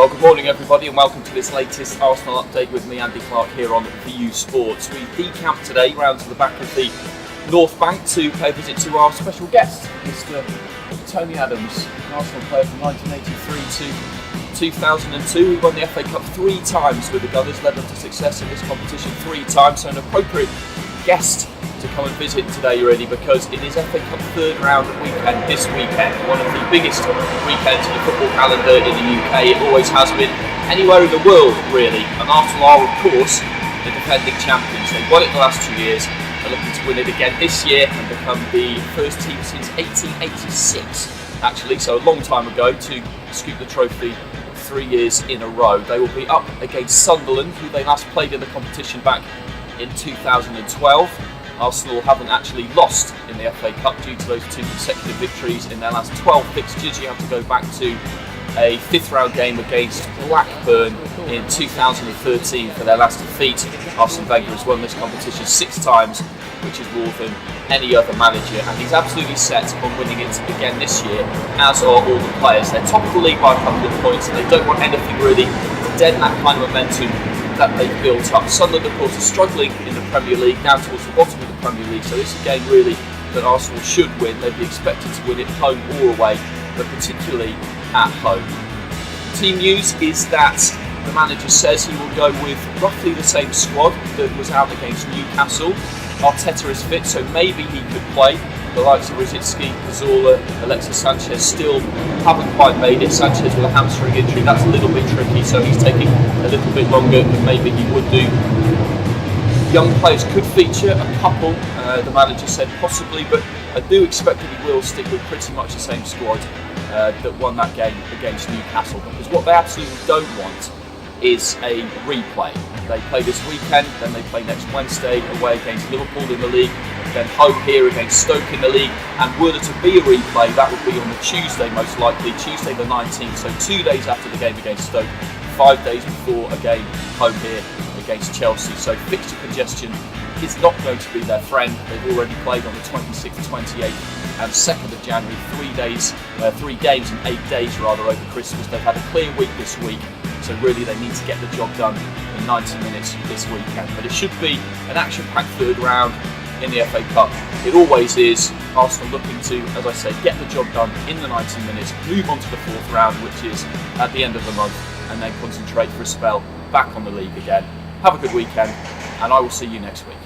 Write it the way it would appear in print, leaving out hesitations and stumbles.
Well, good morning everybody and welcome to this latest Arsenal update with me, Andy Clark, here on VU Sports. We decamp today round to the back of the North Bank to pay a visit to our special guest, Mr. Tony Adams, an Arsenal player from 1983 to 2002. He won the FA Cup 3 times with the Gunners, led them to success in this competition 3 times, so an appropriate guest to come and visit today really, because in his FA Cup 3rd round weekend, this weekend, one of the biggest weekends in the football calendar in the UK. It always has been, anywhere in the world really, and Arsenal are of course the defending champions. They've won it the last 2 years, they're looking to win it again this year and become the first team since 1886 actually, so a long time ago, to scoop the trophy 3 years in a row. They will be up against Sunderland, who they last played in the competition back in 2012. Arsenal haven't actually lost in the FA Cup due to those 2 consecutive victories in their last 12 fixtures. You have to go back to a 5th round game against Blackburn in 2013 for their last defeat. Arsene Wenger has won this competition 6 times, which is more than any other manager, and he's absolutely set on winning it again this year, as are all the players. They're top of the league by a couple of points and they don't want anything really to dent that kind of momentum that they've built up. Sunderland, of course, are struggling in the Premier League, down towards the bottom of the Premier League, so it's a game really that Arsenal should win. They'd be expected to win it home or away, but particularly at home. Team news is that the manager says he will go with roughly the same squad that was out against Newcastle. Arteta is fit, so maybe he could play. The likes of Rosicky, Cazorla, Alexis Sanchez still haven't quite made it. Sanchez with a hamstring injury, that's a little bit tricky, so he's taking a little bit longer than maybe he would do. Young players could feature, a couple, the manager said possibly, but I do expect that he will stick with pretty much the same squad that won that game against Newcastle, because what they absolutely don't want is a replay. They play this weekend, then they play next Wednesday away against Liverpool in the league, then home here against Stoke in the league, and were there to be a replay, that would be on the Tuesday most likely, Tuesday the 19th, so 2 days after the game against Stoke, 5 days before a game home here against Chelsea. So fixture congestion is not going to be their friend. They've already played on the 26th, 28th and 2nd of January, 3 games in 8 days rather over Christmas. They've had a clear week this week, so really they need to get the job done in 90 minutes this weekend. But it should be an action-packed 3rd round in the FA Cup. It always is. Arsenal looking to, as I said, get the job done in the 90 minutes, move on to the 4th round, which is at the end of the month, and then concentrate for a spell back on the league again. Have a good weekend, and I will see you next week.